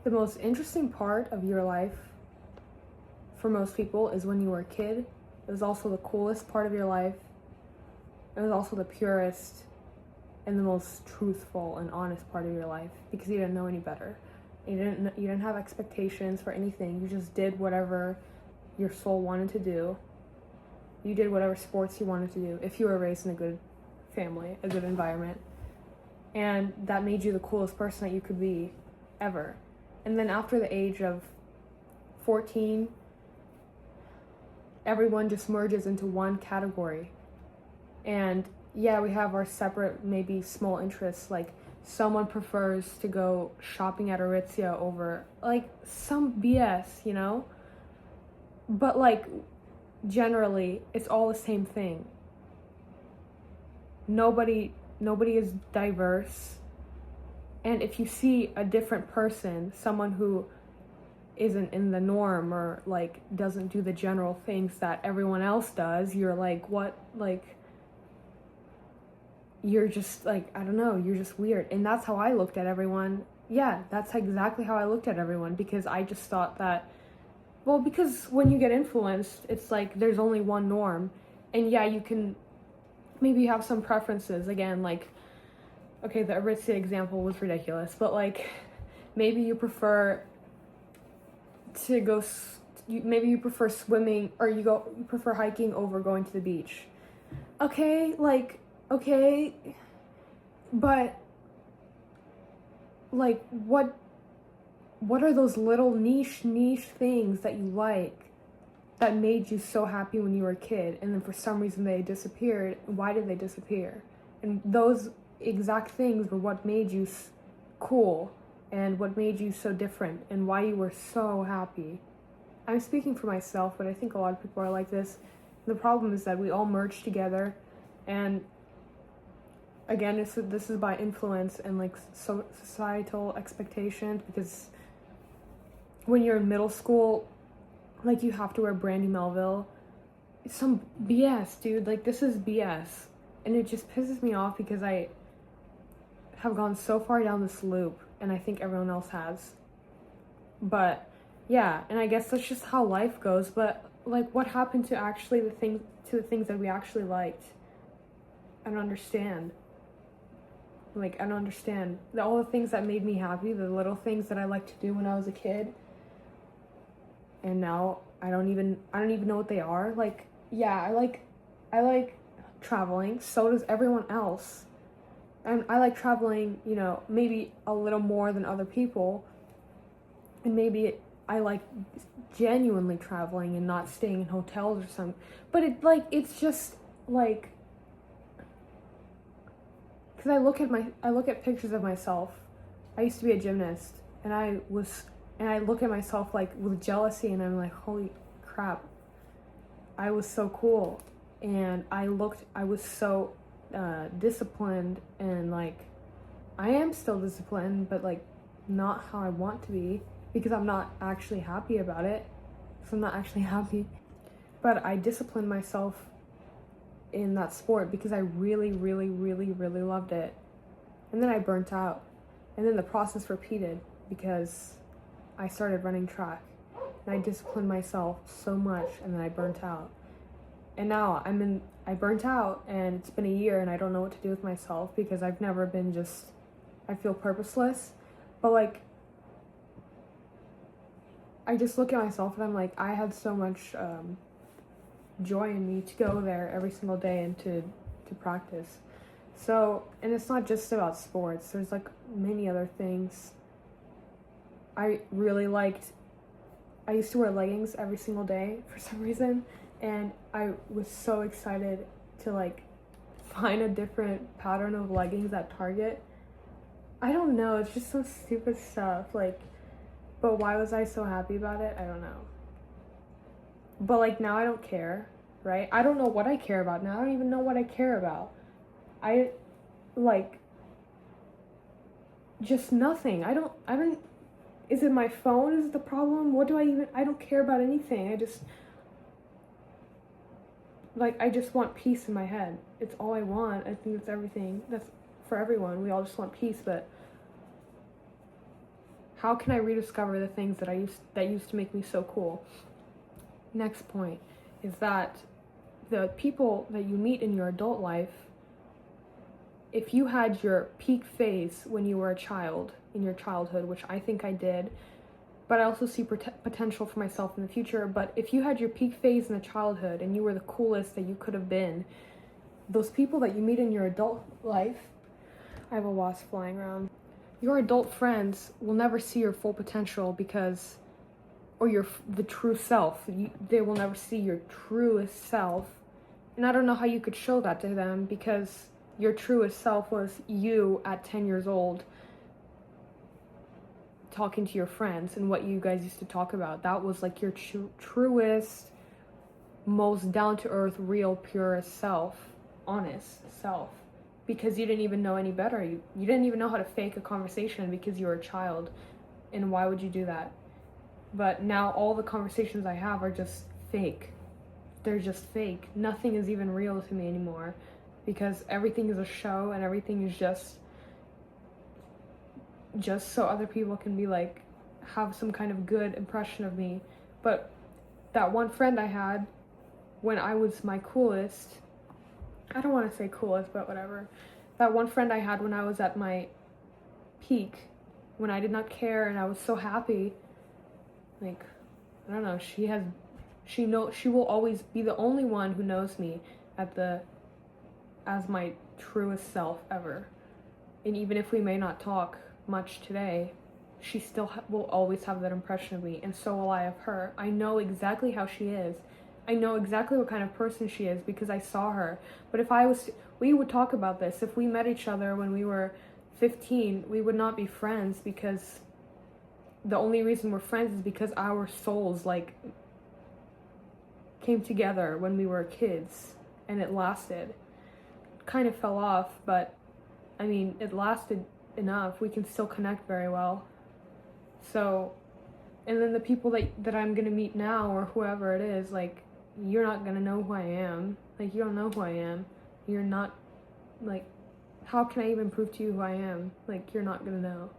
The most interesting part of your life for most people is when you were a kid. It was also the coolest part of your life. It was also the purest and the most truthful and honest part of your life because you didn't know any better. You didn't have expectations for anything. You just did whatever your soul wanted to do. You did whatever sports you wanted to do if you were raised in a good family, a good environment. And that made you the coolest person that you could be ever. And then after the age of 14, everyone just merges into one category. And yeah, we have our separate, maybe small interests. Like someone prefers to go shopping at Aritzia over like some BS, you know? But like generally, it's all the same thing. Nobody is diverse. And if you see a different person, someone who isn't in the norm or like doesn't do the general things that everyone else does, you're like, what? Like, you're just like, I don't know, you're just weird. And that's how I looked at everyone. Yeah, that's exactly how I looked at everyone because I just thought that, well, because when you get influenced, it's like there's only one norm. And yeah, you can maybe have some preferences. Again, like, okay, the Aritzia example was ridiculous, but like maybe you prefer to go, maybe you prefer swimming or you prefer hiking over going to the beach. Okay, like, okay, but like what are those little niche things that you like that made you so happy when you were a kid and then for some reason they disappeared? Why did they disappear? And those exact things were what made you cool and what made you so different and why you were so happy. I'm speaking for myself, but I think a lot of people are like this. The problem is that we all merge together, and again, this is by influence and like societal expectations, because when you're in middle school, like you have to wear Brandy Melville. It's some BS, dude. Like this is BS. And it just pisses me off because I have gone so far down this loop and I think everyone else has. But yeah, and I guess that's just how life goes. But like what happened to actually the things that we actually liked? I don't understand. Like I don't understand. All the things that made me happy, the little things that I liked to do when I was a kid. And now I don't even know what they are. Like, yeah, I like traveling. So does everyone else. And I like traveling, you know, maybe a little more than other people. And maybe I like genuinely traveling and not staying in hotels or something. But it's just like, because I look at pictures of myself. I used to be a gymnast, and I look at myself like with jealousy, and I'm like, holy crap, I was so cool, and I was so disciplined, and like I am still disciplined, but like not how I want to be, because I'm not actually happy about it. So I'm not actually happy, but I disciplined myself in that sport because I really loved it, and then I burnt out, and then the process repeated because I started running track, and I disciplined myself so much, and then I burnt out. And now I burnt out, and it's been a year, and I don't know what to do with myself because I've never been I feel purposeless. But like, I just look at myself, and I'm like, I had so much joy in me to go there every single day and to practice. So, and it's not just about sports. There's like many other things. I used to wear leggings every single day for some reason, and I was so excited to like find a different pattern of leggings at Target. I don't know, it's just some stupid stuff, like, but why was I so happy about it? I don't know. But like now I don't care, right? I don't know what I care about now. I don't even know what I care about. I like just nothing. I don't is it my phone is the problem? I don't care about anything. I just want peace in my head. It's all I want. I think that's everything. That's for everyone. We all just want peace, but How can I rediscover the things that used to make me so cool? Next point is that the people that you meet in your adult life, if you had your peak phase when you were a child, in your childhood, which I think I did, but I also see potential for myself in the future, but if you had your peak phase in the childhood and you were the coolest that you could have been, those people that you meet in your adult life, I have a wasp flying around, your adult friends will never see your full potential because, or the true self. They will never see your truest self. And I don't know how you could show that to them, because your truest self was you at 10 years old talking to your friends and what you guys used to talk about. That was like your truest, most down-to-earth, real, purest self, honest self, because you didn't even know any better. You didn't even know how to fake a conversation because you were a child, and why would you do that? But now all the conversations I have are just fake. They're just fake. Nothing is even real to me anymore, because everything is a show and everything is just so other people can be like, have some kind of good impression of me. But that one friend I had when I was my coolest, I don't want to say coolest, but whatever. That one friend I had when I was at my peak, when I did not care and I was so happy, like, I don't know, she will always be the only one who knows me as my truest self ever. And even if we may not talk much today, she still will always have that impression of me, and so will I of her. I know exactly how she is. I know exactly what kind of person she is because I saw her. But we would talk about this. If we met each other when we were 15, we would not be friends, because the only reason we're friends is because our souls, like, came together when we were kids, and it lasted. It kind of fell off, but I mean, it lasted enough. We can still connect very well. So, and then the people that I'm gonna meet now, or whoever it is, like, you're not gonna know who I am. Like, you don't know who I am. You're not, like, how can I even prove to you who I am? Like, you're not gonna know.